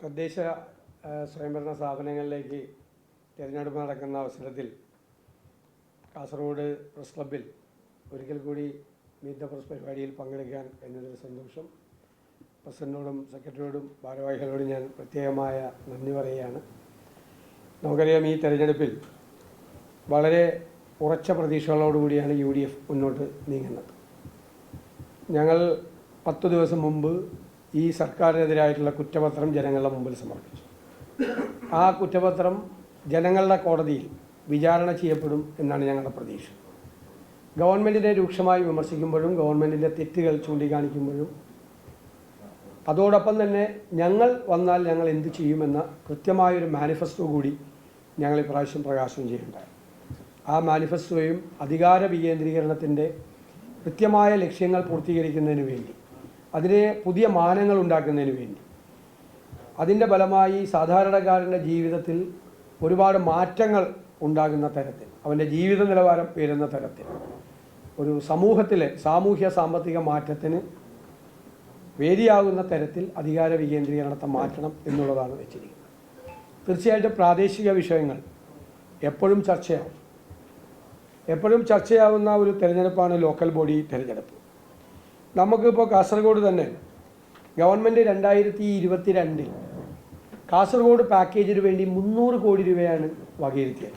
തദ്ദേശ സ്വയംഭരണ സ്ഥാപനങ്ങളിലേക്ക് തിരഞ്ഞെടുപ്പ് നടക്കുന്ന അവസരത്തിൽ കാസർഗോഡ് പ്രസ് ക്ലബ്ബിൽ ഒരിക്കൽ കൂടി മീറ്റ് ദ പ്രസ് പരിപാടിയിൽ പങ്കെടുക്കാൻ എന്നൊരു സന്തോഷം. പ്രസിഡന്റിനോടും സെക്രട്ടറിയോടും ഭാരവാഹികളോടും ഞാൻ പ്രത്യേകമായ നന്ദി പറയുകയാണ്. നമുക്കറിയാം, ഈ തെരഞ്ഞെടുപ്പിൽ വളരെ ഉറച്ച പ്രതീക്ഷകളോടുകൂടിയാണ് UDF മുന്നോട്ട് നീങ്ങുന്നത്. ഞങ്ങൾ 10 ദിവസം മുമ്പ് ഈ സർക്കാരിനെതിരായിട്ടുള്ള കുറ്റപത്രം ജനങ്ങളുടെ മുമ്പിൽ സമർപ്പിച്ചു. ആ കുറ്റപത്രം ജനങ്ങളുടെ കോടതിയിൽ വിചാരണ ചെയ്യപ്പെടും എന്നാണ് ഞങ്ങളുടെ പ്രതീക്ഷ. ഗവൺമെൻറ്റിനെ രൂക്ഷമായി വിമർശിക്കുമ്പോഴും ഗവൺമെൻറ്റിൻ്റെ തെറ്റുകൾ ചൂണ്ടിക്കാണിക്കുമ്പോഴും അതോടൊപ്പം തന്നെ ഞങ്ങൾ വന്നാൽ ഞങ്ങൾ എന്ത് ചെയ്യുമെന്ന കൃത്യമായൊരു മാനിഫെസ്റ്റോ കൂടി ഞങ്ങൾ ഇപ്രാവശ്യം പ്രകാശനം ചെയ്യുന്നുണ്ടായി. ആ മാനിഫെസ്റ്റോയും അധികാര വികേന്ദ്രീകരണത്തിൻ്റെ കൃത്യമായ ലക്ഷ്യങ്ങൾ പൂർത്തീകരിക്കുന്നതിന് വേണ്ടി, അതിനെ പുതിയ മാനങ്ങൾ ഉണ്ടാക്കുന്നതിന് വേണ്ടി, അതിൻ്റെ ഫലമായി സാധാരണക്കാരൻ്റെ ജീവിതത്തിൽ ഒരുപാട് മാറ്റങ്ങൾ ഉണ്ടാകുന്ന തരത്തിൽ, അവൻ്റെ ജീവിത നിലവാരം ഉയരുന്ന തരത്തിൽ, ഒരു സമൂഹത്തിലെ സാമൂഹ്യ സാമ്പത്തിക മാറ്റത്തിന് വേദിയാകുന്ന തരത്തിൽ അധികാര വികേന്ദ്രീകരണത്തെ മാറ്റണം എന്നുള്ളതാണ് വെച്ചിരിക്കുന്നത്. തീർച്ചയായിട്ടും പ്രാദേശിക വിഷയങ്ങൾ എപ്പോഴും ചർച്ചയാവുന്ന ഒരു തിരഞ്ഞെടുപ്പാണ് ലോക്കൽ ബോഡി തിരഞ്ഞെടുപ്പ്. നമുക്കിപ്പോൾ കാസർഗോഡ് തന്നെ ഗവൺമെൻറ് 2022 കാസർഗോഡ് പാക്കേജിന് വേണ്ടി 300 കോടി രൂപയാണ് വകയിരുത്തിയത്.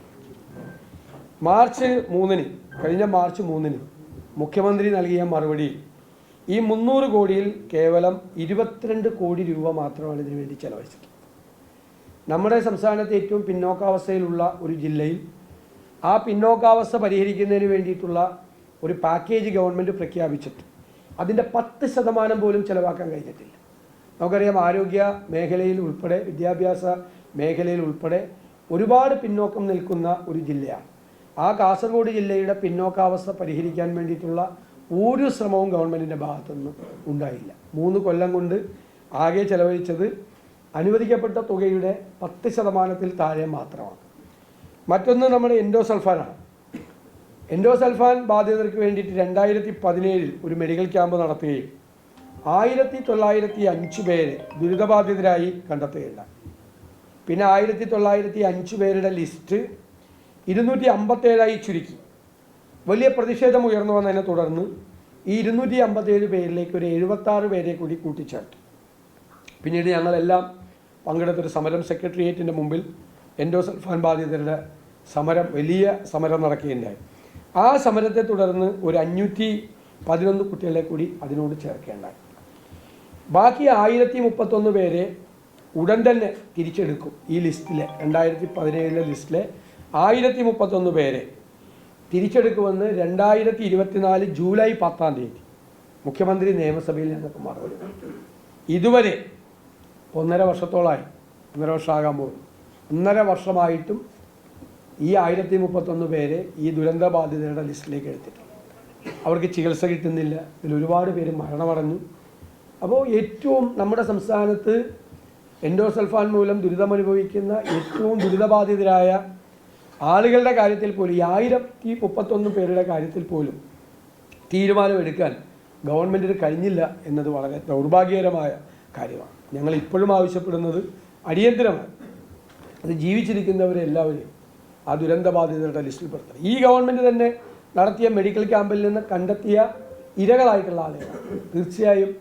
കഴിഞ്ഞ മാർച്ച് 3 മുഖ്യമന്ത്രി നൽകിയ മറുപടിയിൽ ഈ 300 കോടിയിൽ കേവലം 22 കോടി രൂപ മാത്രമാണ് ഇതിനു വേണ്ടി ചെലവഴിച്ചത്. നമ്മുടെ സംസ്ഥാനത്തെ ഏറ്റവും പിന്നോക്കാവസ്ഥയിലുള്ള ഒരു ജില്ലയിൽ ആ പിന്നോക്കാവസ്ഥ പരിഹരിക്കുന്നതിന് വേണ്ടിയിട്ടുള്ള ഒരു പാക്കേജ് ഗവൺമെൻറ് പ്രഖ്യാപിച്ചിട്ട് അതിൻ്റെ 10% പോലും ചിലവാക്കാൻ കഴിഞ്ഞിട്ടില്ല. നമുക്കറിയാം, ആരോഗ്യ മേഖലയിൽ ഉൾപ്പെടെ വിദ്യാഭ്യാസ മേഖലയിൽ ഉൾപ്പെടെ ഒരുപാട് പിന്നോക്കം നിൽക്കുന്ന ഒരു ജില്ലയാണ്. ആ കാസർഗോഡ് ജില്ലയുടെ പിന്നോക്കാവസ്ഥ പരിഹരിക്കാൻ വേണ്ടിയിട്ടുള്ള ഒരു ശ്രമവും ഗവൺമെൻറ്റിൻ്റെ ഭാഗത്തുനിന്ന് ഉണ്ടായില്ല. 3 കൊല്ലം കൊണ്ട് ആകെ ചെലവഴിച്ചത് അനുവദിക്കപ്പെട്ട തുകയുടെ 10% താഴെ മാത്രമാണ്. മറ്റൊന്ന് നമ്മുടെ എൻഡോസൾഫാനാണ്. എൻഡോസൾഫാൻ ബാധിതർക്ക് വേണ്ടിയിട്ട് 2017 ഒരു മെഡിക്കൽ ക്യാമ്പ് നടത്തുകയും 1905 പേരെ ദുരിതബാധിതരായി കണ്ടെത്തുകയുണ്ടായി. പിന്നെ 1905 പേരുടെ ലിസ്റ്റ് 257 ചുരുക്കി. വലിയ പ്രതിഷേധം ഉയർന്നു വന്നതിനെ തുടർന്ന് ഈ 257 പേരിലേക്ക് ഒരു 76 പേരെ കൂടി കൂട്ടിച്ചേർത്തു. പിന്നീട് ഞങ്ങളെല്ലാം പങ്കെടുത്തൊരു സമരം സെക്രട്ടേറിയറ്റിൻ്റെ മുമ്പിൽ എൻഡോസൾഫാൻ ബാധിതരുടെ വലിയ സമരം നടക്കുകയുണ്ടായി. ആ സമരത്തെ തുടർന്ന് ഒരു 511 കുട്ടികളെ കൂടി അതിനോട് ചേർക്കേണ്ടായി. ബാക്കി 1031 പേരെ ഉടൻ തന്നെ തിരിച്ചെടുക്കും. ഈ ലിസ്റ്റിലെ 2017 ലിസ്റ്റിലെ 1031 പേരെ തിരിച്ചെടുക്കുമെന്ന് 2024 ജൂലൈ 10 മുഖ്യമന്ത്രി നിയമസഭയിൽ ഞങ്ങൾക്ക് മറുപടി. ഇതുവരെ 1.5 വർഷത്തോളമായി, 1.5 വർഷമാകാൻ പോകും. 1.5 വർഷമായിട്ടും ഈ 1031 പേരെ ഈ ദുരന്തബാധിതരുടെ ലിസ്റ്റിലേക്ക് എടുത്തിട്ടുണ്ട്. അവർക്ക് ചികിത്സ കിട്ടുന്നില്ല. ഇതിൽ ഒരുപാട് പേര് മരണമടഞ്ഞു. അപ്പോൾ ഏറ്റവും നമ്മുടെ സംസ്ഥാനത്ത് എൻഡോസൾഫാൻ മൂലം ദുരിതമനുഭവിക്കുന്ന ഏറ്റവും ദുരിതബാധിതരായ ആളുകളുടെ കാര്യത്തിൽ പോലും, ഈ 1031 പേരുടെ കാര്യത്തിൽ പോലും തീരുമാനമെടുക്കാൻ ഗവൺമെൻറ്റിന് കഴിഞ്ഞില്ല എന്നത് വളരെ ദൗർഭാഗ്യകരമായ കാര്യമാണ്. ഞങ്ങൾ ഇപ്പോഴും ആവശ്യപ്പെടുന്നത് അടിയന്തരമായി അത് ജീവിച്ചിരിക്കുന്നവരെല്ലാവരെയും ആ ദുരന്തബാധിതരുടെ ലിസ്റ്റിൽ പെടുത്തണം. ഈ ഗവൺമെൻറ് തന്നെ നടത്തിയ മെഡിക്കൽ ക്യാമ്പിൽ നിന്ന് കണ്ടെത്തിയ ഇരകളായിട്ടുള്ള ആളുകളാണ്. തീർച്ചയായും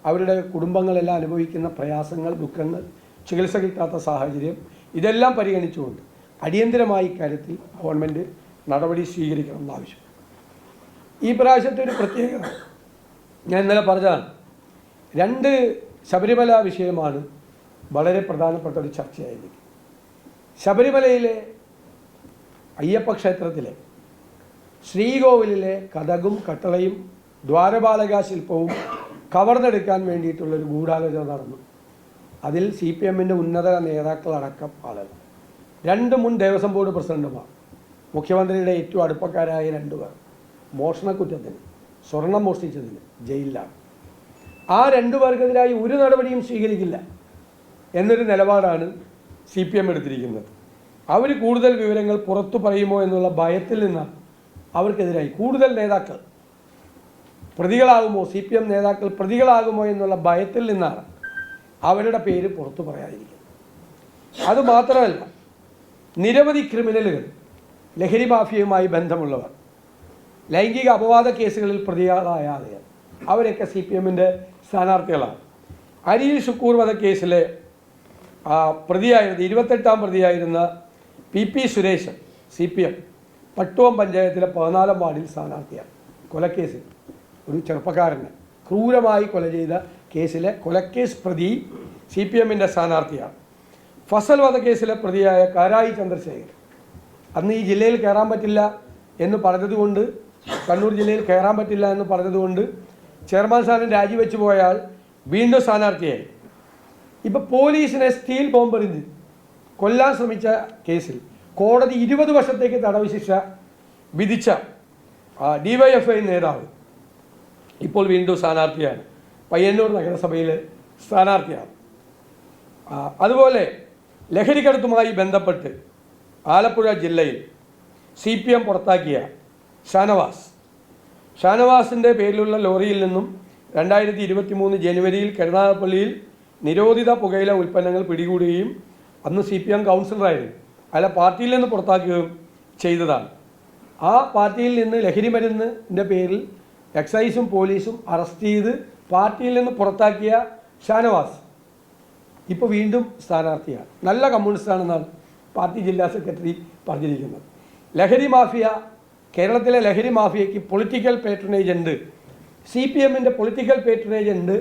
അവരുടെ കുടുംബങ്ങളെല്ലാം അനുഭവിക്കുന്ന പ്രയാസങ്ങൾ, ദുഃഖങ്ങൾ, ചികിത്സ കിട്ടാത്ത സാഹചര്യം, ഇതെല്ലാം പരിഗണിച്ചുകൊണ്ട് അടിയന്തരമായി ഇക്കാര്യത്തിൽ ഗവൺമെൻറ് നടപടി സ്വീകരിക്കണമെന്ന് ആവശ്യം. ഈ പ്രാവശ്യത്തെ ഒരു പ്രത്യേകത ഞാൻ ഇന്നലെ പറഞ്ഞതാണ്. 2 ശബരിമല വിഷയമാണ് വളരെ പ്രധാനപ്പെട്ട ഒരു ചർച്ചയായിരിക്കും. ശബരിമലയിലെ അയ്യപ്പ ക്ഷേത്രത്തിലെ ശ്രീകോവിലിലെ കഥകും കട്ടളയും ദ്വാരപാലക ശില്പവും കവർന്നെടുക്കാൻ വേണ്ടിയിട്ടുള്ളൊരു ഗൂഢാലോചന നടന്നു. അതിൽ CPMൻ്റെ ഉന്നത നേതാക്കളടക്കം ആളുകൾ, 2 മുൻ ദേവസ്വം ബോർഡ് പ്രസിഡന്റുമാർ, മുഖ്യമന്ത്രിയുടെ ഏറ്റവും അടുപ്പക്കാരായ 2 പേർ മോഷണക്കുറ്റത്തിന്, സ്വർണം മോഷ്ടിച്ചതിന് ജയിലിലാണ്. ആ 2 പേർക്കെതിരായി ഒരു നടപടിയും സ്വീകരിക്കില്ല എന്നൊരു നിലപാടാണ് CPM എടുത്തിരിക്കുന്നത്. അവർ കൂടുതൽ വിവരങ്ങൾ പുറത്തു പറയുമോ എന്നുള്ള ഭയത്തിൽ നിന്നാണ് അവർക്കെതിരായി കൂടുതൽ നേതാക്കൾ CPM നേതാക്കൾ പ്രതികളാകുമോ എന്നുള്ള ഭയത്തിൽ നിന്നാണ് അവരുടെ പേര് പുറത്തു പറയാതിരിക്കുന്നത്. അതുമാത്രമല്ല, നിരവധി ക്രിമിനലുകൾ, ലഹരി മാഫിയയുമായി ബന്ധമുള്ളവർ, ലൈംഗിക അപവാദ കേസുകളിൽ പ്രതികളായ ആളുകൾ, അവരൊക്കെ CPM-ൻ്റെ സ്ഥാനാർത്ഥികളാണ്. അരിയിൽ ഷുക്കൂർ വധക്കേസിലെ പ്രതിയായിരുന്ന 28ാം പ്രതിയായിരുന്ന PP സുരേശൻ CPM പട്ടുവം പഞ്ചായത്തിലെ 14ാം വാർഡിൽ സ്ഥാനാർത്ഥിയാണ്. കൊലക്കേസിൽ ഒരു ചെറുപ്പക്കാരനെ ക്രൂരമായി കൊല ചെയ്ത കേസിലെ കൊലക്കേസ് പ്രതി CPM-ൻ്റെ സ്ഥാനാർത്ഥിയാണ്. ഫസൽ വധക്കേസിലെ പ്രതിയായ കാരായി ചന്ദ്രശേഖർ അന്ന് ഈ ജില്ലയിൽ കയറാൻ പറ്റില്ല എന്ന് പറഞ്ഞതുകൊണ്ട്, കണ്ണൂർ ജില്ലയിൽ കയറാൻ പറ്റില്ല എന്ന് പറഞ്ഞതുകൊണ്ട് ചെയർമാൻ സ്ഥാനം രാജിവെച്ച് പോയാൽ വീണ്ടും സ്ഥാനാർത്ഥിയായി. ഇപ്പോൾ പോലീസിനെ സ്റ്റീൽ ബോംബെറിഞ്ഞ് കൊല്ലാൻ ശ്രമിച്ച കേസിൽ കോടതി 20 വർഷത്തേക്ക് തടവ് ശിക്ഷ വിധിച്ച DYFI നേതാവ് ഇപ്പോൾ വീണ്ടും സ്ഥാനാർത്ഥിയാണ്. പയ്യന്നൂർ നഗരസഭയിലെ സ്ഥാനാർത്ഥിയാണ്. അതുപോലെ ലഹരിക്കടത്തുമായി ബന്ധപ്പെട്ട് ആലപ്പുഴ ജില്ലയിൽ CPM പുറത്താക്കിയ ഷാനവാസിൻ്റെ പേരിലുള്ള ലോറിയിൽ നിന്നും 2023 ജനുവരിയിൽ കരുനാഗപ്പള്ളിയിൽ നിരോധിത പുകയില ഉൽപ്പന്നങ്ങൾ പിടികൂടുകയും അന്ന് CPM കൗൺസിലറായിരുന്നു, അയാളെ പാർട്ടിയിൽ നിന്ന് പുറത്താക്കുകയും ചെയ്തതാണ്. ആ പാർട്ടിയിൽ നിന്ന് ലഹരി മരുന്നിൻ്റെ പേരിൽ എക്സൈസും പോലീസും അറസ്റ്റ് ചെയ്ത് പാർട്ടിയിൽ നിന്ന് പുറത്താക്കിയ ഷാനവാസ് ഇപ്പോൾ വീണ്ടും സ്ഥാനാർത്ഥിയാണ്. നല്ല കമ്മ്യൂണിസ്റ്റാണെന്നാണ് പാർട്ടി ജില്ലാ സെക്രട്ടറി പറഞ്ഞിരിക്കുന്നത്. ലഹരി മാഫിയ, കേരളത്തിലെ ലഹരി മാഫിയയ്ക്ക് പൊളിറ്റിക്കൽ പേട്രണേജ് ഉണ്ട്, CPM-ൻ്റെ പൊളിറ്റിക്കൽ പേട്രണേജ് ഉണ്ട്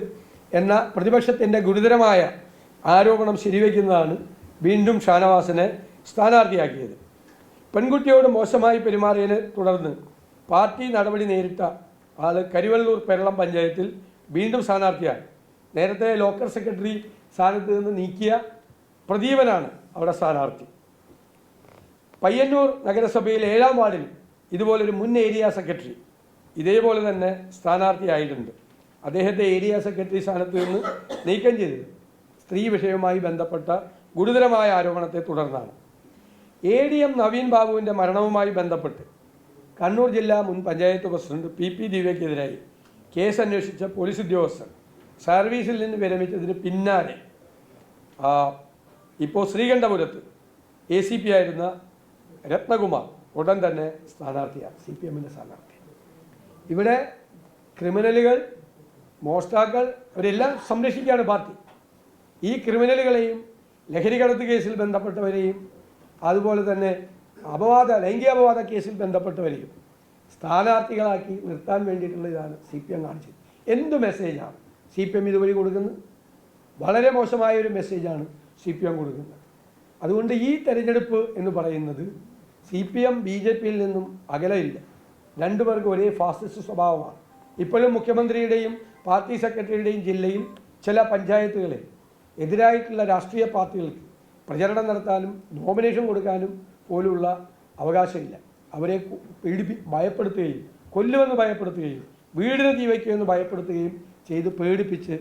എന്ന പ്രതിപക്ഷത്തിൻ്റെ ഗുരുതരമായ ആരോപണം ശരിവയ്ക്കുന്നതാണ് വീണ്ടും ഷാനവാസിനെ സ്ഥാനാർത്ഥിയാക്കിയത്. പെൺകുട്ടിയോട് മോശമായി പെരുമാറിയതിനെ തുടർന്ന് പാർട്ടി നടപടി നേരിട്ട ആൾ കരിവള്ളൂർ പെരളം പഞ്ചായത്തിൽ വീണ്ടും സ്ഥാനാർത്ഥിയാണ്. നേരത്തെ ലോക്കൽ സെക്രട്ടറി സ്ഥാനത്ത് നിന്ന് നീക്കിയ പ്രദീപനാണ് അവിടെ സ്ഥാനാർത്ഥി. പയ്യന്നൂർ നഗരസഭയിൽ 7ാം വാർഡിൽ ഇതുപോലൊരു മുൻ ഏരിയ സെക്രട്ടറി ഇതേപോലെ തന്നെ സ്ഥാനാർത്ഥിയായിട്ടുണ്ട്. അദ്ദേഹത്തെ ഏരിയ സെക്രട്ടറി സ്ഥാനത്ത് നിന്ന് നീക്കം ചെയ്തത് സ്ത്രീ വിഷയവുമായി ബന്ധപ്പെട്ട ഗുരുതരമായ ആരോപണത്തെ തുടർന്നാണ്. ADM നവീൻ ബാബുവിൻ്റെ മരണവുമായി ബന്ധപ്പെട്ട് കണ്ണൂർ ജില്ലാ മുൻ പഞ്ചായത്ത് പ്രസിഡന്റ് PP ദിവ്യക്കെതിരായി കേസ് അന്വേഷിച്ച പോലീസ് ഉദ്യോഗസ്ഥർ സർവീസിൽ നിന്ന് വിരമിച്ചതിന് പിന്നാലെ ഇപ്പോൾ ശ്രീകണ്ഠപുരത്ത് ACP ആയിരുന്ന രത്നകുമാർ ഉടൻ തന്നെ സ്ഥാനാർത്ഥിയാണ്, CPM-ൻ്റെ സ്ഥാനാർത്ഥി. ഇവിടെ ക്രിമിനലുകൾ, മോഷ്ടാക്കൾ അവരെല്ലാം സംരക്ഷിക്കുകയാണ് പാർട്ടി. ഈ ക്രിമിനലുകളെയും ലഹരി കടത്ത് കേസിൽ ബന്ധപ്പെട്ടവരെയും അതുപോലെ തന്നെ ലൈംഗിക അപവാദ കേസിൽ ബന്ധപ്പെട്ടവരെയും സ്ഥാനാർത്ഥികളാക്കി നിർത്താൻ വേണ്ടിയിട്ടുള്ള ഇതാണ് CPM കാണിച്ചത്. എന്ത് മെസ്സേജാണ് CPM ഇതുവഴി കൊടുക്കുന്നത്? വളരെ മോശമായ ഒരു മെസ്സേജാണ് CPM കൊടുക്കുന്നത്. അതുകൊണ്ട് ഈ തെരഞ്ഞെടുപ്പ് എന്ന് പറയുന്നത് CPM BJP-യിൽ നിന്നും അകലയില്ല. രണ്ടുപേർക്കും ഒരേ ഫാസിസ്റ്റ് സ്വഭാവമാണ്. ഇപ്പോഴും മുഖ്യമന്ത്രിയുടെയും പാർട്ടി സെക്രട്ടറിയുടെയും ജില്ലയിൽ ചില പഞ്ചായത്തുകളിൽ എതിരായിട്ടുള്ള രാഷ്ട്രീയ പാർട്ടികൾക്ക് പ്രചരണം നടത്താനും നോമിനേഷൻ കൊടുക്കാനും പോലുള്ള അവകാശമില്ല. അവരെ ഭയപ്പെടുത്തുകയും കൊല്ലുമെന്ന് ഭയപ്പെടുത്തുകയും വീടിന് തീ വയ്ക്കുമെന്ന് ഭയപ്പെടുത്തുകയും ചെയ്ത് പേടിപ്പിച്ച്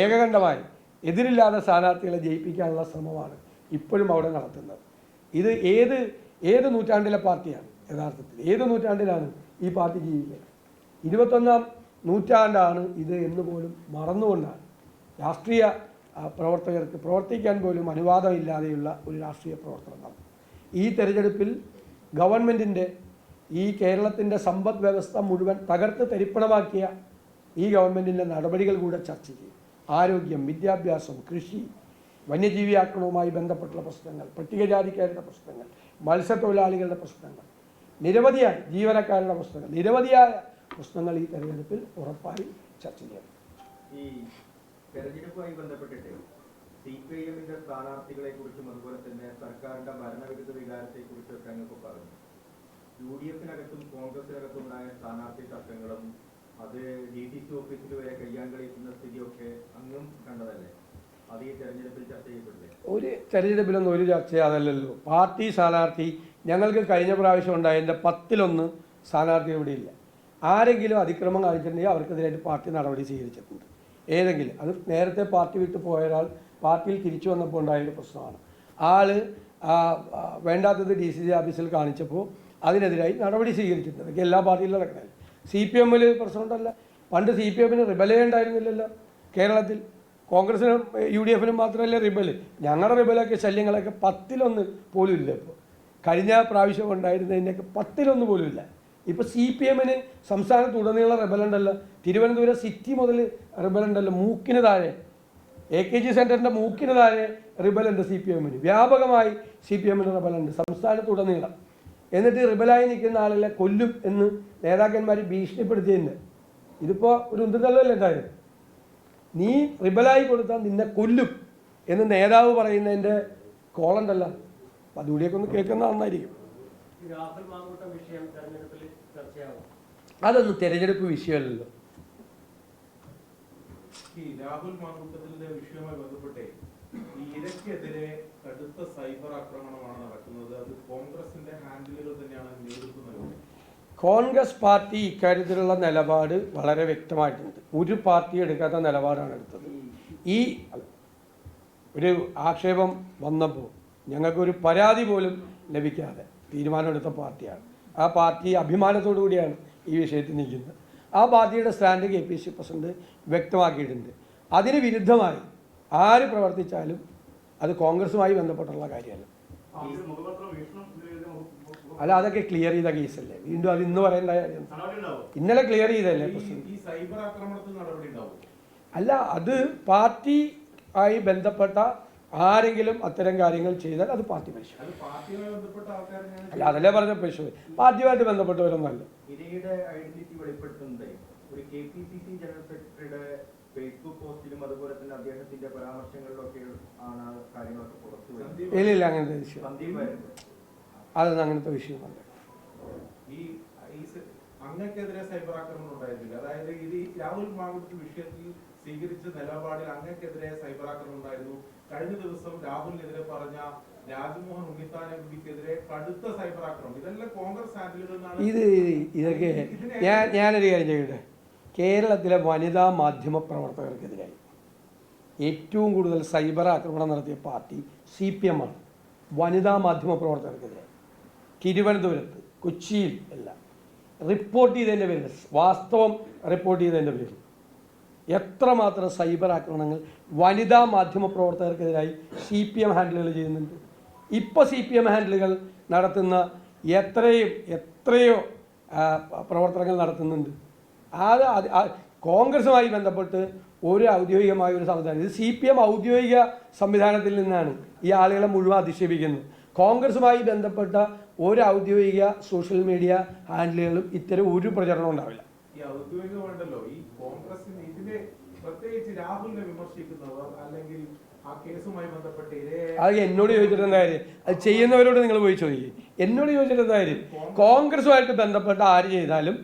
ഏകകണ്ഠമായി എതിരില്ലാതെ സ്ഥാനാർത്ഥികളെ ജയിപ്പിക്കാനുള്ള ശ്രമമാണ് ഇപ്പോഴും അവിടെ നടത്തുന്നത്. ഇത് ഏത് നൂറ്റാണ്ടിലെ പാർട്ടിയാണ്? യഥാർത്ഥത്തിൽ ഏത് നൂറ്റാണ്ടിലാണ് ഈ പാർട്ടി ജീവിക്കുന്നത്? 21ാം നൂറ്റാണ്ടാണ് ഇത് എന്ന് പോലും മറന്നുകൊണ്ടാണ് രാഷ്ട്രീയ പ്രവർത്തകർക്ക് പ്രവർത്തിക്കാൻ പോലും അനുവാദമില്ലാതെയുള്ള ഒരു രാഷ്ട്രീയ പ്രവർത്തനം നടത്തുന്നത്. ഈ തെരഞ്ഞെടുപ്പിൽ ഗവൺമെൻറ്റിൻ്റെ ഈ കേരളത്തിൻ്റെ സമ്പദ് വ്യവസ്ഥ മുഴുവൻ തകർത്ത് തരിപ്പണമാക്കിയ ഈ ഗവൺമെൻറ്റിൻ്റെ നടപടികൾ കൂടെ ചർച്ച ചെയ്യും. ആരോഗ്യം, വിദ്യാഭ്യാസം, കൃഷി, വന്യജീവി ആക്രമണവുമായി ബന്ധപ്പെട്ടുള്ള പ്രശ്നങ്ങൾ, പട്ടികജാതിക്കാരുടെ പ്രശ്നങ്ങൾ, മത്സ്യത്തൊഴിലാളികളുടെ പ്രശ്നങ്ങൾ, നിരവധിയായ ജീവനക്കാരുടെ പ്രശ്നങ്ങൾ, നിരവധിയായ പ്രശ്നങ്ങൾ ഈ തെരഞ്ഞെടുപ്പിൽ ഉറപ്പായി ചർച്ച ചെയ്യണം. ഈ തെരഞ്ഞെടുപ്പുമായി ബന്ധപ്പെട്ടിട്ട് CPM-ന്റെ സ്ഥാനാർത്ഥികളെ കുറിച്ചും അതുപോലെ തന്നെ സർക്കാരിന്റെ ഭരണവിരുദ്ധ വികാരത്തെ കുറിച്ചൊക്കെ അങ്ങ് പറഞ്ഞു. UDF-നകത്തും കോൺഗ്രസിനകത്തും ഉണ്ടായ സ്ഥാനാർത്ഥി തർക്കങ്ങളും അത് DCC ഓഫീസിൽ വരെ കയ്യാങ്കളിക്കുന്ന സ്ഥിതിയൊക്കെ അങ്ങും കണ്ടതല്ലേ? അത് ഈ തെരഞ്ഞെടുപ്പിൽ ചർച്ച ചെയ്യപ്പെടില്ലേ? ഒരു തെരഞ്ഞെടുപ്പിലൊന്നും ഒരു ചർച്ച അതല്ലല്ലോ. പാർട്ടി സ്ഥാനാർത്ഥി ഞങ്ങൾക്ക് കഴിഞ്ഞ പ്രാവശ്യം ഉണ്ടായതിൻ്റെ 10-1 സ്ഥാനാർത്ഥി ഇവിടെ ഇല്ല. ആരെങ്കിലും അതിക്രമം കാണിച്ചിട്ടുണ്ടെങ്കിൽ അവർക്കെതിരായിട്ട് പാർട്ടി നടപടി സ്വീകരിച്ചിട്ടുണ്ട്. ഏതെങ്കിലും അത് നേരത്തെ പാർട്ടി വിട്ട് പോയ ഒരാൾ പാർട്ടിയിൽ തിരിച്ചു വന്നപ്പോൾ ഉണ്ടായൊരു പ്രശ്നമാണ്. വേണ്ടാത്തത് DCC ഓഫീസിൽ കാണിച്ചപ്പോൾ അതിനെതിരായി നടപടി സ്വീകരിച്ചിട്ടുണ്ട്. അതൊക്കെ എല്ലാ പാർട്ടിയിലും നടക്കണമല്ലോ. CPM-ൽ പ്രശ്നമുണ്ടല്ല. പണ്ട് CPM-ന് റിബലേ ഉണ്ടായിരുന്നില്ലല്ലോ കേരളത്തിൽ. കോൺഗ്രസിനും UDF മാത്രമല്ല റിബൽ. ഞങ്ങളുടെ റിബലൊക്കെ ശല്യങ്ങളൊക്കെ 10-1 പോലും ഇല്ല. ഇപ്പോൾ കഴിഞ്ഞ പ്രാവശ്യം ഉണ്ടായിരുന്നതിൻ്റെയൊക്കെ 10-1 പോലും ഇല്ല. ഇപ്പോൾ CPM സംസ്ഥാനത്തുടനീളം റിബലുണ്ടല്ലോ. തിരുവനന്തപുരം സിറ്റി മുതൽ റിബലുണ്ടല്ലോ. മൂക്കിന് താഴെ AKG സെൻറ്ററിൻ്റെ മൂക്കിന് താഴെ റിബലുണ്ട് CPM. വ്യാപകമായി CPM റിബലുണ്ട് സംസ്ഥാനത്തുടനീളം. എന്നിട്ട് റിബലായി നിൽക്കുന്ന ആളുകളെ കൊല്ലും എന്ന് നേതാക്കന്മാർ ഭീഷണിപ്പെടുത്തിയിട്ടുണ്ട്. ഇതിപ്പോൾ ഒരു ഉന്തതള്ളല്ലേ ഉണ്ടായത്. നീ റിബലായി കൊടുത്താൽ നിന്നെ കൊല്ലും എന്ന് നേതാവ് പറയുന്നതിൻ്റെ കോളുണ്ടല്ലോ. അപ്പം അതുകൂടിയൊക്കെ ഒന്ന് കേൾക്കുന്ന നന്നായിരിക്കും. അതൊന്നും തെരഞ്ഞെടുപ്പ് വിഷയമല്ലല്ലോ. ഈ രാഹുൽ മാങ്കൂട്ടത്തിന്റെ വിഷയവുമായി ബന്ധപ്പെട്ടേ ഈ ഇരയ്ക്കെതിരെ കടുത്ത സൈബർ ആക്രമണമാണ് നടക്കുന്നത്. അത് കോൺഗ്രസിന്റെ ഹാൻഡിലുകൾ തന്നെയാണ് നേതൃത്വം നൽകുന്നത്. കോൺഗ്രസ് പാർട്ടി ഇക്കാര്യത്തിലുള്ള നിലപാട് വളരെ വ്യക്തമായിട്ടുണ്ട്. ഒരു പാർട്ടി എടുക്കാത്ത നിലപാടാണ് എടുത്തത്. ഈ ഒരു ആക്ഷേപം വന്നപ്പോൾ ഞങ്ങൾക്കൊരു പരാതി പോലും ലഭിക്കാതെ തീരുമാനമെടുത്ത പാർട്ടിയാണ്. ആ പാർട്ടി അഭിമാനത്തോടു കൂടിയാണ് ഈ വിഷയത്തിൽ നിൽക്കുന്നത്. ആ പാർട്ടിയുടെ സ്റ്റാൻഡ് KPC പ്രസിഡന്റ് വ്യക്തമാക്കിയിട്ടുണ്ട്. അതിന് വിരുദ്ധമായി ആര് പ്രവർത്തിച്ചാലും അത് കോൺഗ്രസുമായി ബന്ധപ്പെട്ടുള്ള കാര്യമല്ല. അല്ല, അതൊക്കെ ക്ലിയർ ചെയ്ത കേസല്ലേ. വീണ്ടും അത് ഇന്ന് പറയേണ്ട കാര്യം. ഇന്നലെ ക്ലിയർ ചെയ്തല്ലേ പ്രസിഡന്റ്. അല്ല, അത് പാർട്ടി ആയി ബന്ധപ്പെട്ട ആരെങ്കിലും അത്തരം കാര്യങ്ങൾ ചെയ്താൽ അത് പാർട്ടി പരിശോധിക്കും. അല്ല, അതല്ലേ പറഞ്ഞ പരിശോധിക്കും. പാർട്ടിയുമായിട്ട് ബന്ധപ്പെട്ടവരൊന്നല്ല. ഇരയുടെ ഐഡന്റിറ്റി വെളിപ്പെടുത്തുന്നത് ഒരു KPCC ജനറൽ സെക്രട്ടറിയുടെ ഫേസ്ബുക്ക് പോസ്റ്റിലും അതുപോലെ തന്നെ അദ്ദേഹത്തിന്റെ പരാമർശങ്ങളിലൊക്കെ ആണ് കാര്യങ്ങളൊക്കെ പുറത്തു വരുന്നത്. ഇല്ല, അങ്ങനത്തെ വിഷയം അതൊന്നും അങ്ങനത്തെ വിഷയമല്ല. ഈ അങ്ങക്കെതിരെ സൈബർ ആക്രമണം ഉണ്ടായിരുന്നില്ല. അതായത് ഇത് രാഹുൽ മാങ്കൂട്ടത്തിൽ വിഷയത്തിൽ സ്വീകരിച്ച നിലപാടിൽ അങ്ങക്കെതിരെ സൈബർ ആക്രമണം ഉണ്ടായിരുന്നു. കഴിഞ്ഞ ദിവസം രാഹുലിനെതിരെ പറഞ്ഞ രാജ്മോഹൻ ഉണ്ണിത്താനെതിരെ കടുത്ത സൈബർ ആക്രമണം. ഇതെല്ലാം കോൺഗ്രസ് ഹാൻഡിലുകൾ. ഇതൊക്കെ ഞാനൊരു കാര്യം ചെയ്യട്ടെ. കേരളത്തിലെ വനിതാ മാധ്യമ പ്രവർത്തകർക്കെതിരായി ഏറ്റവും കൂടുതൽ സൈബർ ആക്രമണം നടത്തിയ പാർട്ടി CPM ആണ്. വനിതാ മാധ്യമ പ്രവർത്തകർക്കെതിരായി തിരുവനന്തപുരത്ത്, കൊച്ചിയിൽ എല്ലാം റിപ്പോർട്ട് ചെയ്തതിൻ്റെ പേരിൽ, വാസ്തവം റിപ്പോർട്ട് ചെയ്തതിൻ്റെ പേരിൽ എത്രമാത്രം സൈബർ ആക്രമണങ്ങൾ വനിതാ മാധ്യമ പ്രവർത്തകർക്കെതിരായി CPM ഹാൻഡിലുകൾ ചെയ്യുന്നുണ്ട്. ഇപ്പോൾ CPM ഹാൻഡിലുകൾ നടത്തുന്ന എത്രയോ പ്രവർത്തനങ്ങൾ നടത്തുന്നുണ്ട്. അത് കോൺഗ്രസുമായി ബന്ധപ്പെട്ട് ഒരു ഔദ്യോഗികമായ ഒരു സംവിധാനം, ഇത് CPM ഔദ്യോഗിക സംവിധാനത്തിൽ നിന്നാണ് ഈ ആളുകളെ മുഴുവൻ അധിക്ഷേപിക്കുന്നത്. കോൺഗ്രസുമായി ബന്ധപ്പെട്ട ഒരു ഔദ്യോഗിക സോഷ്യൽ മീഡിയ ഹാൻഡിലുകളും ഇത്തരം ഒരു പ്രചരണം ഉണ്ടാവില്ല. ഈ ഔദ്യോഗികമുണ്ടല്ലോ, ഈ കോൺഗ്രസിന് ഇതിനെ പ്രത്യേകിച്ച് രാഹുലിനെ വിമർശിക്കുന്നവർ അല്ലെങ്കിൽ ആ കേസുമായി ബന്ധപ്പെട്ട് അത് എന്നോട് ചോദിച്ചിട്ട് എന്താ കാര്യം? അത് ചെയ്യുന്നവരോട് നിങ്ങൾ പോയി ചോദിക്കും. എന്നോട് ചോദിച്ചിട്ട് എന്താ കാര്യം? കോൺഗ്രസുമായിട്ട് ബന്ധപ്പെട്ട ആര് ചെയ്താലും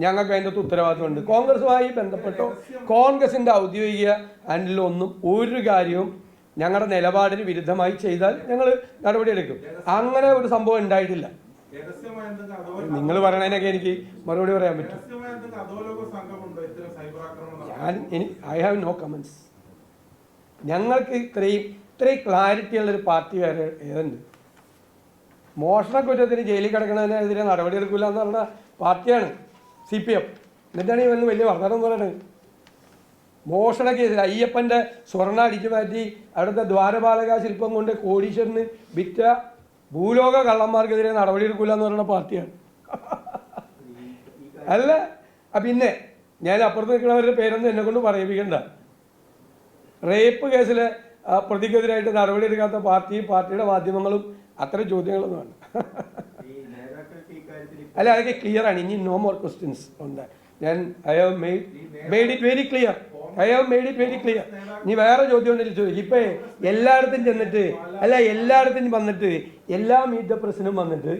ഞങ്ങൾക്ക് അതിൻ്റെ ഉത്തരവാദിത്വമുണ്ട്. കോൺഗ്രസുമായി ബന്ധപ്പെട്ടോ കോൺഗ്രസിൻ്റെ ഔദ്യോഗിക ഹാൻഡിലൊന്നും ഒരു കാര്യവും ഞങ്ങളുടെ നിലപാടിന് വിരുദ്ധമായി ചെയ്താൽ ഞങ്ങൾ നടപടിയെടുക്കും. അങ്ങനെ ഒരു സംഭവം ഉണ്ടായിട്ടില്ല. നിങ്ങൾ പറയണതിനൊക്കെ എനിക്ക് മറുപടി പറയാൻ പറ്റും. I have no comments. ഞങ്ങൾക്ക് ഇത്രയും ക്ലാരിറ്റി ഉള്ളൊരു പാർട്ടി വേറെ ഏതുണ്ട്? മോഷണ കുറ്റത്തിന് ജയിലിൽ കിടക്കുന്നതിനെതിരെ നടപടിയെടുക്കില്ല എന്ന് പറഞ്ഞ പാർട്ടിയാണ് CPM. എന്നിട്ടാണ് ഇവന്ന് വലിയ വർദ്ധനം പറയുന്നത്. മോഷണ കേസിൽ അയ്യപ്പൻ്റെ സ്വർണ്ണ അടിച്ചു മാറ്റി അവിടുത്തെ ദ്വാരപാലക ശില്പം കൊണ്ട് കോടീശ്വരന് വിറ്റ ഭൂലോക കള്ളന്മാർക്കെതിരെ നടപടിയെടുക്കില്ല എന്ന് പറയുന്ന പാർട്ടിയാണ്. അല്ല, പിന്നെ ഞാൻ അപ്പുറത്ത് നിൽക്കുന്നവരുടെ പേരൊന്നും എന്നെ കൊണ്ട് പറയിപ്പിക്കണ്ട. റേപ്പ് കേസിലെ പ്രതിക്കെതിരായിട്ട് നടപടിയെടുക്കാത്ത പാർട്ടിയുടെ മാധ്യമങ്ങളും അത്തരം ചോദ്യങ്ങളൊന്നും വേണ്ട. അല്ല, അതൊക്കെ ക്ലിയർ ആണ്. ഇനി നോ മോർ ക്വസ്റ്റ്യൻസ് ഉണ്ട്. I have made it very clear. നീ വേറെ ചോദ്യം ഉണ്ടെങ്കിൽ ചോദിക്കും. ഇപ്പൊ എല്ലായിടത്തും ചെന്നിട്ട് എല്ലായിടത്തും വന്നിട്ട് എല്ലാ മീറ്റ് ദ പ്രസിനും വന്നിട്ട്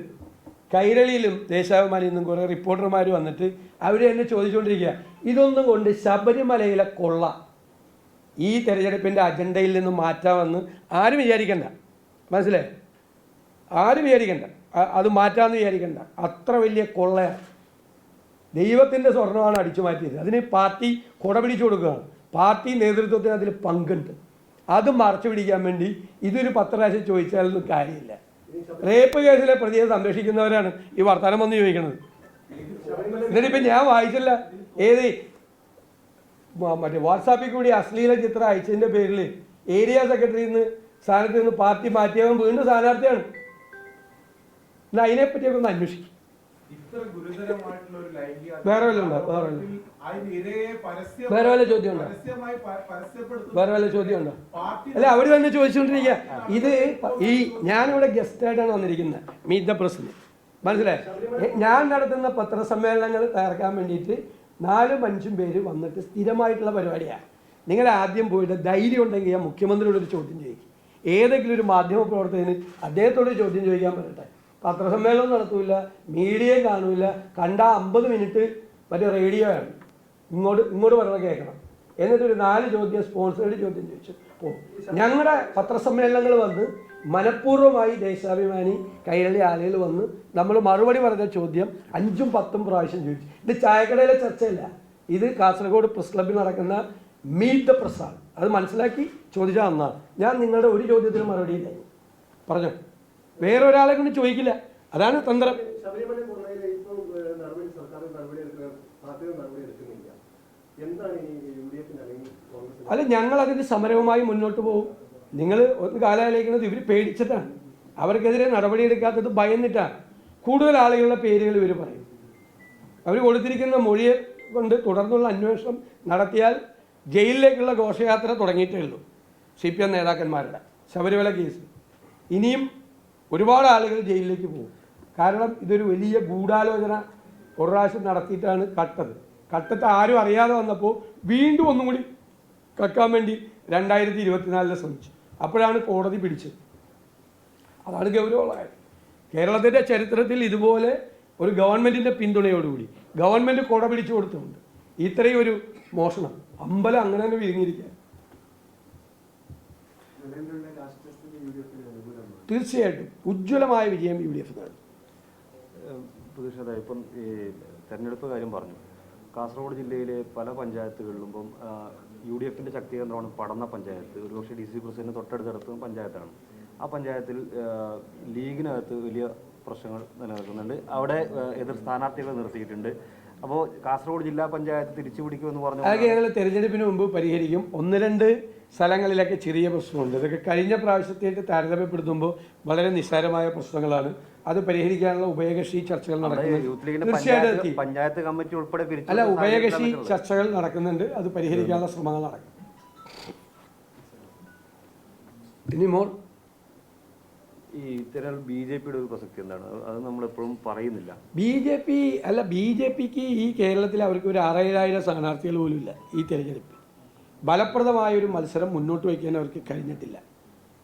കൈരളിയിലും ദേശാഭിമാനിയിൽ നിന്നും കുറേ റിപ്പോർട്ടർമാർ വന്നിട്ട് അവർ എന്നെ ചോദിച്ചുകൊണ്ടിരിക്കുക, ഇതൊന്നും കൊണ്ട് ശബരിമലയിലെ കൊള്ള ഈ തെരഞ്ഞെടുപ്പിൻ്റെ അജണ്ടയിൽ നിന്ന് മാറ്റാമെന്ന് ആരും വിചാരിക്കണ്ട. മനസ്സിലായി? ആരും വിചാരിക്കണ്ട, അത് മാറ്റാമെന്ന് വിചാരിക്കണ്ട. അത്ര വലിയ കൊള്ളയാണ്. ദൈവത്തിൻ്റെ സ്വർണ്ണമാണ് അടിച്ചു മാറ്റിയത്. അതിന് പാർട്ടി കുടപിടിച്ചു കൊടുക്കുകയാണ്. പാർട്ടി നേതൃത്വത്തിന് അതിൽ പങ്കുണ്ട്. അത് മറച്ചു പിടിക്കാൻ വേണ്ടി ഇതൊരു 10 പ്രാവശ്യം ചോദിച്ചാലൊന്നും കാര്യമില്ല. റേപ്പ് കേസിലെ പ്രതിയെ സംരക്ഷിക്കുന്നവരാണ് ഈ വർത്തമാനം വന്ന് ചോദിക്കുന്നത്. എന്നിട്ടിപ്പം ഞാൻ വായിച്ചില്ല. ഏത് മറ്റേ വാട്സാപ്പിൽ കൂടി അശ്ലീല ചിത്രം അയച്ചതിൻ്റെ പേരിൽ ഏരിയ സെക്രട്ടറിയിൽ നിന്ന് സ്ഥാനത്ത് നിന്ന് പാർട്ടി മാറ്റിയവൻ വീണ്ടും സ്ഥാനാർത്ഥിയാണ്. എന്നാൽ അതിനെപ്പറ്റിയൊക്കെ ഒന്ന് അന്വേഷിക്കും. ഇത്ര ഗുരുതരമായിട്ടുള്ള ഒരു ലൈംഗിക വേറെ വല്ല ഉണ്ടോ? വേറെ വല്ല ചോദ്യം ഉണ്ടോ? വേറെ വല്ല ചോദ്യം ഉണ്ടോ? അല്ല, അവർ തന്നെ ചോദിച്ചുകൊണ്ടിരിക്കുക. ഇത് ഈ ഞാനിവിടെ ഗസ്റ്റായിട്ടാണ് വന്നിരിക്കുന്നത്, മീറ്റ് ദ പ്രസിന്, മനസ്സിലായി. ഞാൻ നടത്തുന്ന പത്രസമ്മേളനങ്ങൾ തയ്യാറാക്കാൻ വേണ്ടിയിട്ട് 4-5 പേര് വന്നിട്ട് സ്ഥിരമായിട്ടുള്ള പരിപാടിയാണ്. നിങ്ങൾ ആദ്യം പോയിട്ട് ധൈര്യം ഉണ്ടെങ്കിൽ ഞാൻ മുഖ്യമന്ത്രിയോട് ഒരു ചോദ്യം ചോദിക്കും. ഏതെങ്കിലും ഒരു മാധ്യമ പ്രവർത്തകന് അദ്ദേഹത്തോട് ചോദ്യം ചോദിക്കാൻ പറയട്ടെ. പത്രസമ്മേളനം നടത്തൂല, മീഡിയയും കാണൂല, കണ്ട 50 മിനിറ്റ് മറ്റേ റേഡിയോ ആണ്, ഇങ്ങോട്ട് പറഞ്ഞ കേൾക്കണം. എന്നിട്ടൊരു 4 ചോദ്യം സ്പോൺസേഡ് ചോദ്യം ചോദിച്ചു പോകും. ഞങ്ങളുടെ പത്രസമ്മേളനങ്ങൾ വന്ന് മനഃപൂർവ്വമായി ദേശാഭിമാനി കൈരളി ആളുകൾ വന്ന് നമ്മൾ മറുപടി പറഞ്ഞ ചോദ്യം 5-10 പ്രാവശ്യം ചോദിച്ചു. ഇത് ചായക്കടയിലെ ചർച്ചയല്ല, ഇത് കാസർഗോഡ് പ്രസ് ക്ലബ്ബിൽ നടക്കുന്ന മീറ്റ് ദ പ്രസ്സാണ്. അത് മനസ്സിലാക്കി ചോദിച്ചാൽ നന്നാണ്. ഞാൻ നിങ്ങളുടെ ഒരു ചോദ്യത്തിന് മറുപടി ഇല്ല പറഞ്ഞു, വേറൊരാളെ കൊണ്ട് ചോദിക്കില്ല. അതാണ് തന്ത്രം. അല്ല, ഞങ്ങൾ അതിന് സമരവുമായി മുന്നോട്ട് പോകും. നിങ്ങൾ ഒന്ന് കാലാലോചിക്കുന്നത് ഇവർ പേടിച്ചിട്ടാണ്, അവർക്കെതിരെ നടപടിയെടുക്കാത്തത് ഭയന്നിട്ടാണ്. കൂടുതൽ ആളുകളുടെ പേരുകൾ ഇവർ പറയും. അവർ കൊടുത്തിരിക്കുന്ന മൊഴിയെ കൊണ്ട് തുടർന്നുള്ള അന്വേഷണം നടത്തിയാൽ ജയിലിലേക്കുള്ള ഘോഷയാത്ര തുടങ്ങിയിട്ടേ ഉള്ളൂ CPM നേതാക്കന്മാരുടെ ശബരിമല കേസ്. ഇനിയും ഒരുപാട് ആളുകൾ ജയിലിലേക്ക് പോകും. കാരണം ഇതൊരു വലിയ ഗൂഢാലോചന ഒരു പ്രാവശ്യം നടത്തിയിട്ടാണ് കട്ടത്. കട്ടത്ത് ആരും അറിയാതെ വന്നപ്പോൾ വീണ്ടും ഒന്നും കൂടി കക്കാൻ വേണ്ടി 2024 ശ്രമിച്ചു. അപ്പോഴാണ് കോടതി പിടിച്ചത്. അതാണ് ഗൗരവമായത്. കേരളത്തിൻ്റെ ചരിത്രത്തിൽ ഇതുപോലെ ഒരു ഗവൺമെൻറ്റിൻ്റെ പിന്തുണയോടുകൂടി ഗവൺമെൻറ് കൊട പിടിച്ചു കൊടുത്തുകൊണ്ട് ഇത്രയും ഒരു മോഷണം അമ്പലം അങ്ങനെ തന്നെ വിരിഞ്ഞിരിക്കുക. തീർച്ചയായിട്ടും ഉജ്ജ്വലമായ വിജയം UDF നേടും. പ്രതിഷേധ ഇപ്പം ഈ തെരഞ്ഞെടുപ്പ് കാര്യം പറഞ്ഞു. കാസർഗോഡ് ജില്ലയിലെ പല പഞ്ചായത്തുകളിലും ഇപ്പം UDFിൻ്റെ ശക്തി കേന്ദ്രമാണ് പടന്ന പഞ്ചായത്ത്. ഒരുപക്ഷെ DC പ്രസിഡന്റ് തൊട്ടടുത്തടുത്ത് പഞ്ചായത്താണ്. ആ പഞ്ചായത്തിൽ ലീഗിനകത്ത് വലിയ പ്രശ്നങ്ങൾ നിലനിൽക്കുന്നുണ്ട്. അവിടെ എതിർ സ്ഥാനാർത്ഥികളെ നിർത്തിയിട്ടുണ്ട്. അപ്പോൾ കാസർഗോഡ് ജില്ലാ പഞ്ചായത്ത് തിരിച്ചു പിടിക്കുമെന്ന് പറഞ്ഞു. അതൊക്കെ ഞങ്ങൾ തെരഞ്ഞെടുപ്പിന് മുമ്പ് പരിഹരിക്കും. 1-2 സ്ഥലങ്ങളിലൊക്കെ ചെറിയ പ്രശ്നമുണ്ട്. ഇതൊക്കെ കഴിഞ്ഞ പ്രാവശ്യത്തേക്ക് താരതമ്യപ്പെടുത്തുമ്പോൾ വളരെ നിസ്സാരമായ പ്രശ്നങ്ങളാണ്. അത് പരിഹരിക്കാനുള്ള ഉഭയകക്ഷി ചർച്ചകൾ നടക്കുന്നുണ്ട്. പഞ്ചായത്ത് കമ്മിറ്റി ഉൾപ്പെടെ അല്ല, ഉഭയകക്ഷി ചർച്ചകൾ നടക്കുന്നുണ്ട്. അത് പരിഹരിക്കാനുള്ള ശ്രമങ്ങൾ നടക്കും. ഇനി മോർ ഈ തെരഞ്ഞെടുപ്പ് BJPയുടെ ഒരു പ്രസക്തി എന്താണ്? അത് നമ്മളെപ്പോഴും പറയുന്നില്ല. BJPക്ക് ഈ കേരളത്തിൽ അവർക്ക് ഒരു 6,000 സ്ഥാനാർത്ഥികൾ പോലും ഇല്ല. ഈ തെരഞ്ഞെടുപ്പിൽ ഫലപ്രദമായൊരു മത്സരം മുന്നോട്ട് വയ്ക്കാൻ അവർക്ക് കഴിഞ്ഞിട്ടില്ല.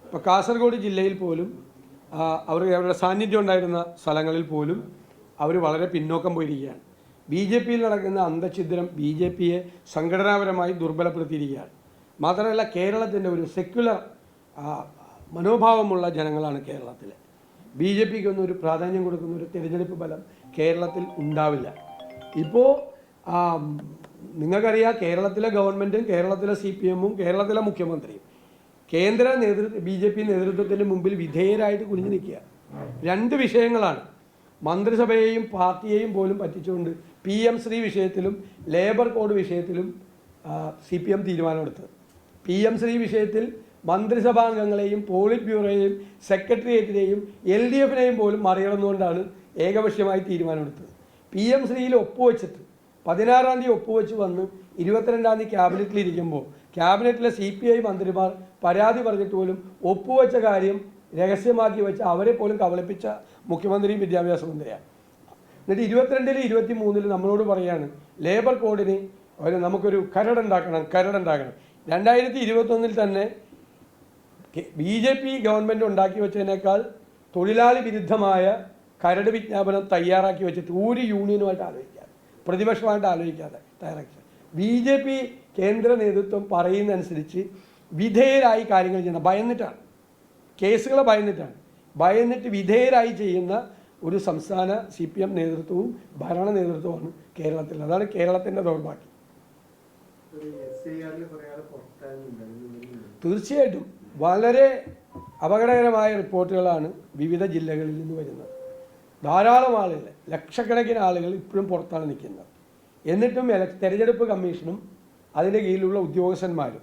ഇപ്പോൾ കാസർഗോഡ് ജില്ലയിൽ പോലും അവരുടെ സാന്നിധ്യം ഉണ്ടായിരുന്ന സ്ഥലങ്ങളിൽ പോലും അവർ വളരെ പിന്നോക്കം പോയിരിക്കുകയാണ്. BJPയിൽ നടക്കുന്ന അന്തഛിദ്രം BJPയെ സംഘടനാപരമായി ദുർബലപ്പെടുത്തിയിരിക്കുകയാണ്. മാത്രമല്ല, കേരളത്തിൻ്റെ ഒരു സെക്യുലർ മനോഭാവമുള്ള ജനങ്ങളാണ് കേരളത്തിൽ. BJPക്കൊന്നും ഒരു പ്രാധാന്യം കൊടുക്കുന്ന ഒരു തിരഞ്ഞെടുപ്പ് ഫലം കേരളത്തിൽ ഉണ്ടാവില്ല. ഇപ്പോൾ നിങ്ങൾക്കറിയാം, കേരളത്തിലെ ഗവൺമെൻറ്റും കേരളത്തിലെ CPMഉം കേരളത്തിലെ മുഖ്യമന്ത്രിയും കേന്ദ്ര BJP നേതൃത്വത്തിൻ്റെ മുമ്പിൽ വിധേയരായിട്ട് കുനിഞ്ഞു നിൽക്കുക. 2 വിഷയങ്ങളാണ് മന്ത്രിസഭയെയും പാർട്ടിയെയും പോലും പറ്റിച്ചുകൊണ്ട് PM ശ്രീ വിഷയത്തിലും ലേബർ കോഡ് വിഷയത്തിലും CPM തീരുമാനമെടുത്തത്. PM ശ്രീ വിഷയത്തിൽ മന്ത്രിസഭാംഗങ്ങളെയും പോളിറ്റ് ബ്യൂറോയെയും സെക്രട്ടേറിയറ്റിനെയും LDFനെയും പോലും മറികടന്നുകൊണ്ടാണ് ഏകപക്ഷീയമായി തീരുമാനമെടുത്തത്. PM ശ്രീയിൽ ഒപ്പുവെച്ചിട്ട് 16-ാം തീയതി ഒപ്പുവെച്ച് വന്ന് 22-ാം തീയതി ക്യാബിനറ്റിലിരിക്കുമ്പോൾ ക്യാബിനറ്റിലെ CPI മന്ത്രിമാർ പരാതി പറഞ്ഞിട്ട് പോലും ഒപ്പുവെച്ച കാര്യം രഹസ്യമാക്കി വെച്ച് അവരെ പോലും കബളിപ്പിച്ച മുഖ്യമന്ത്രിയും വിദ്യാഭ്യാസ മന്ത്രിയാണ്. എന്നിട്ട് 22-ലും 23-ലും നമ്മളോട് പറയാണ് ലേബർ കോഡിന് നമുക്കൊരു കരടുണ്ടാക്കണം. 2021-ൽ തന്നെ BJP ഗവൺമെൻറ് ഉണ്ടാക്കി വെച്ചതിനേക്കാൾ തൊഴിലാളി വിരുദ്ധമായ കരട് വിജ്ഞാപനം തയ്യാറാക്കി വെച്ചിട്ട് ഒരു യൂണിയനുമായിട്ട് ആലോചിക്കാതെ, പ്രതിപക്ഷമായിട്ട് ആലോചിക്കാതെ തയ്യാറാക്കി BJP കേന്ദ്ര നേതൃത്വം പറയുന്നതനുസരിച്ച് വിധേയരായി കാര്യങ്ങൾ ചെയ്യണം. ഭയന്നിട്ടാണ്, കേസുകളെ ഭയന്നിട്ട് വിധേയരായി ചെയ്യുന്ന ഒരു സംസ്ഥാന CPM നേതൃത്വവും ഭരണ നേതൃത്വമാണ് കേരളത്തിൽ. അതാണ് കേരളത്തിൻ്റെ ദൗർഭാഗ്യം. തീർച്ചയായിട്ടും വളരെ അപകടകരമായ റിപ്പോർട്ടുകളാണ് വിവിധ ജില്ലകളിൽ നിന്ന് വരുന്നത്. ധാരാളം ആളുകൾ, ലക്ഷക്കണക്കിന് ആളുകൾ ഇപ്പോഴും പുറത്താണ് നിൽക്കുന്നത്. എന്നിട്ടും തെരഞ്ഞെടുപ്പ് കമ്മീഷനും അതിൻ്റെ കീഴിലുള്ള ഉദ്യോഗസ്ഥന്മാരും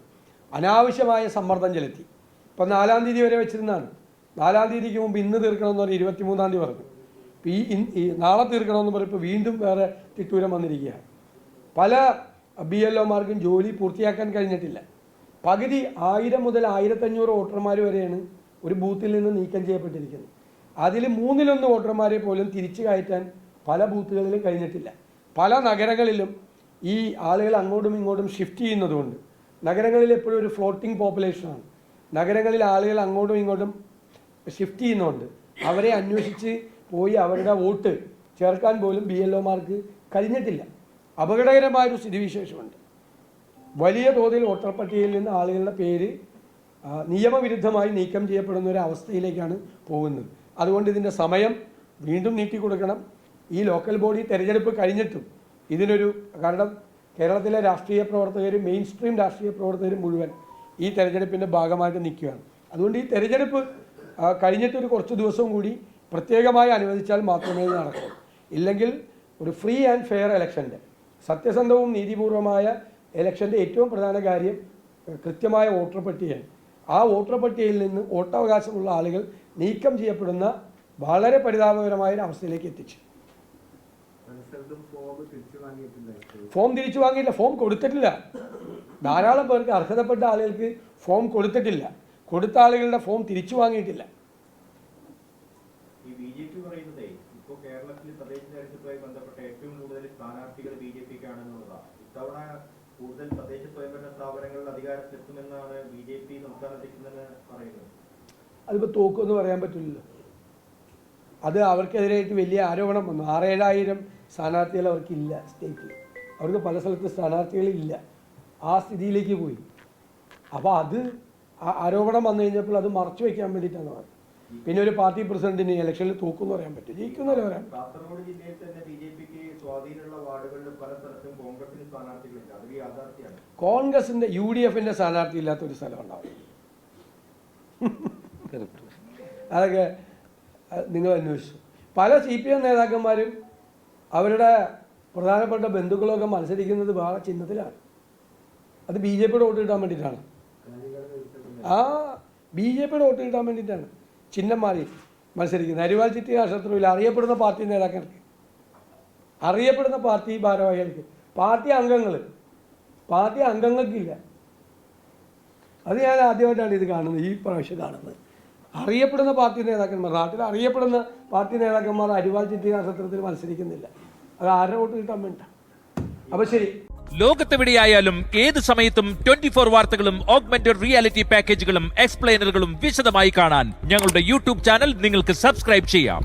അനാവശ്യമായ സമ്മർദ്ദം ചെലുത്തി. ഇപ്പം 4-ാം തീയതി വരെ വെച്ചിരുന്നതാണ്. 4-ാം തീയതിക്ക് മുമ്പ് ഇന്ന് തീർക്കണമെന്ന് പറഞ്ഞ് 23-ാം തീയതി പറഞ്ഞു. ഈ നാളെ തീർക്കണമെന്ന് പറയുമ്പോൾ വീണ്ടും വേറെ തിട്ടൂരം വന്നിരിക്കുകയാണ്. പല BLOമാർക്കും ജോലി പൂർത്തിയാക്കാൻ കഴിഞ്ഞിട്ടില്ല. പകുതി 1000 മുതൽ 1500 വോട്ടർമാർ വരെയാണ് ഒരു ബൂത്തിൽ നിന്ന് നീക്കം ചെയ്യപ്പെട്ടിരിക്കുന്നത്. അതിൽ 1/3 വോട്ടർമാരെ പോലും തിരിച്ചു കയറ്റാൻ പല ബൂത്തുകളിലും കഴിഞ്ഞിട്ടില്ല. പല നഗരങ്ങളിലും ഈ ആളുകൾ അങ്ങോട്ടും ഇങ്ങോട്ടും ഷിഫ്റ്റ് ചെയ്യുന്നതുകൊണ്ട് നഗരങ്ങളിൽ എപ്പോഴും ഒരു ഫ്ലോട്ടിംഗ് പോപ്പുലേഷനാണ്. നഗരങ്ങളിൽ ആളുകൾ അങ്ങോട്ടും ഇങ്ങോട്ടും ഷിഫ്റ്റ് ചെയ്യുന്നതുകൊണ്ട് അവരെ അന്വേഷിച്ച് പോയി അവരുടെ വോട്ട് ചേർക്കാൻ പോലും BLOമാർക്ക് കഴിഞ്ഞിട്ടില്ല. അപകടകരമായൊരു സ്ഥിതിവിശേഷമുണ്ട്. വലിയ തോതിൽ വോട്ടർ പട്ടികയിൽ നിന്ന് ആളുകളുടെ പേര് നിയമവിരുദ്ധമായി നീക്കം ചെയ്യപ്പെടുന്ന ഒരു അവസ്ഥയിലേക്കാണ് പോകുന്നത്. അതുകൊണ്ട് ഇതിൻ്റെ സമയം വീണ്ടും നീട്ടിക്കൊടുക്കണം. ഈ ലോക്കൽ ബോഡി തെരഞ്ഞെടുപ്പ് കഴിഞ്ഞിട്ടും ഇതിനൊരു, കാരണം കേരളത്തിലെ രാഷ്ട്രീയ പ്രവർത്തകരും മെയിൻ സ്ട്രീം രാഷ്ട്രീയ പ്രവർത്തകരും മുഴുവൻ ഈ തെരഞ്ഞെടുപ്പിൻ്റെ ഭാഗമായിട്ട് നിൽക്കുകയാണ്. അതുകൊണ്ട് ഈ തെരഞ്ഞെടുപ്പ് കഴിഞ്ഞിട്ടൊരു കുറച്ച് ദിവസം കൂടി പ്രത്യേകമായി അനുവദിച്ചാൽ മാത്രമേ ഇത് നടക്കൂ. ഇല്ലെങ്കിൽ ഒരു ഫ്രീ ആൻഡ് ഫെയർ ഇലക്ഷൻ്റെ, സത്യസന്ധവും നീതിപൂർവമായ ഇലക്ഷൻ്റെ ഏറ്റവും പ്രധാന കാര്യം കൃത്യമായ വോട്ടർ പട്ടികയാണ്. ആ വോട്ടർ പട്ടികയിൽ നിന്ന് വോട്ടവകാശമുള്ള ആളുകൾ നീക്കം ചെയ്യപ്പെടുന്ന വളരെ പരിതാപകരമായ ഒരു അവസ്ഥയിലേക്ക് എത്തിച്ചു. ഫോം തിരിച്ചു വാങ്ങിയില്ല, ഫോം കൊടുത്തിട്ടില്ല. ധാരാളം പേർക്ക്, അർഹതപ്പെട്ട ആളുകൾക്ക് ഫോം കൊടുത്തിട്ടില്ല. കൊടുത്ത ആളുകളുടെ ഫോം തിരിച്ചു വാങ്ങിയിട്ടില്ല. ഈ BJP പറയുന്നതേ ഇപ്പോൾ കേരളത്തിൽ തദ്ദേശ തെരഞ്ഞെടുപ്പുമായി ബന്ധപ്പെട്ട ഏറ്റവും കൂടുതൽ സ്ഥാനാർത്ഥികൾ BJPക്കാണെന്നുള്ളതാണ്. ഇത്തവണ കൂടുതൽ തദ്ദേശ സ്വയംഭരണ സ്ഥാപനങ്ങളിൽ അധികാരത്തിലെത്തുമെന്നാണ് BJP സംസ്ഥാന അധ്യക്ഷൻ പറയുന്നത്. അതിപ്പോൾ തോക്കുമെന്ന് പറയാൻ പറ്റില്ലല്ലോ. അത് അവർക്കെതിരായിട്ട് വലിയ ആരോപണം വന്നു. 6-7 സ്ഥാനാർത്ഥികൾ അവർക്കില്ല സ്റ്റേറ്റിൽ. അവർക്ക് പല സ്ഥലത്ത് സ്ഥാനാർത്ഥികളില്ല. ആ സ്ഥിതിയിലേക്ക് പോയി. അപ്പോൾ അത് ആരോപണം വന്നു കഴിഞ്ഞപ്പോൾ അത് മറച്ചു വയ്ക്കാൻ വേണ്ടിയിട്ടാണ് പറഞ്ഞത്. പിന്നെ ഒരു പാർട്ടി പ്രസിഡന്റിന് ഇലക്ഷനിൽ തോക്കുമെന്ന് പറയാൻ പറ്റും, ജയിക്കുന്നല്ലേ പറയാം. കാസർഗോഡ് ജില്ലയിൽ തന്നെ BJPക്ക് സ്വാധീനമുള്ള വാർഡുകളിൽ പല സ്ഥലത്തും കോൺഗ്രസിന് സ്ഥാനാർത്ഥികളില്ല. അതൊരു യാഥാർത്ഥ്യമാണ്. കോൺഗ്രസിന്റെ UDFന്റെ സ്ഥാനാർത്ഥി ഇല്ലാത്തൊരു സ്ഥലം ഉണ്ടാവും. അതൊക്കെ നിങ്ങൾ അന്വേഷിച്ചു. പല CPM നേതാക്കന്മാരും അവരുടെ പ്രധാനപ്പെട്ട ബന്ധുക്കളൊക്കെ മത്സരിക്കുന്നത് വേറെ ചിഹ്നത്തിലാണ്. അത് BJPയുടെ വോട്ട് കിട്ടാൻ വേണ്ടിയിട്ടാണ്. BJPയുടെ വോട്ട് കിട്ടാൻ വേണ്ടിയിട്ടാണ് ചിഹ്നം മാറി മത്സരിക്കുന്നത്. അരിവാൾ ചിട്ടി നക്ഷത്രമില്ല. അറിയപ്പെടുന്ന പാർട്ടി നേതാക്കൾക്ക്, അറിയപ്പെടുന്ന പാർട്ടി ഭാരവാഹികൾക്ക്, പാർട്ടി അംഗങ്ങൾക്കില്ല. അത് ഞാൻ ആദ്യമായിട്ടാണ് ഇത് കാണുന്നത്, ഈ പ്രാവശ്യം കാണുന്നത്. അറിയപ്പെടുന്ന പാർട്ടി നേതാക്കന്മാർ, നാട്ടിൽ അറിയപ്പെടുന്ന പാർട്ടി നേതാക്കന്മാർ അരിവാൾ ചിട്ടി നക്ഷത്രത്തിൽ മത്സരിക്കുന്നില്ല. അത് ആരുടെ വോട്ട് കിട്ടാൻ വേണ്ട. അപ്പോൾ ശരി, ലോകത്തെവിടെയായാലും ഏത് സമയത്തും 24 വാർത്തകളും ഓഗ്മെന്റഡ് റിയാലിറ്റി പാക്കേജുകളും എക്സ്പ്ലെയിനറുകളും വിശദമായി കാണാൻ ഞങ്ങളുടെ YouTube ചാനൽ നിങ്ങൾക്ക് സബ്സ്ക്രൈബ് ചെയ്യാം.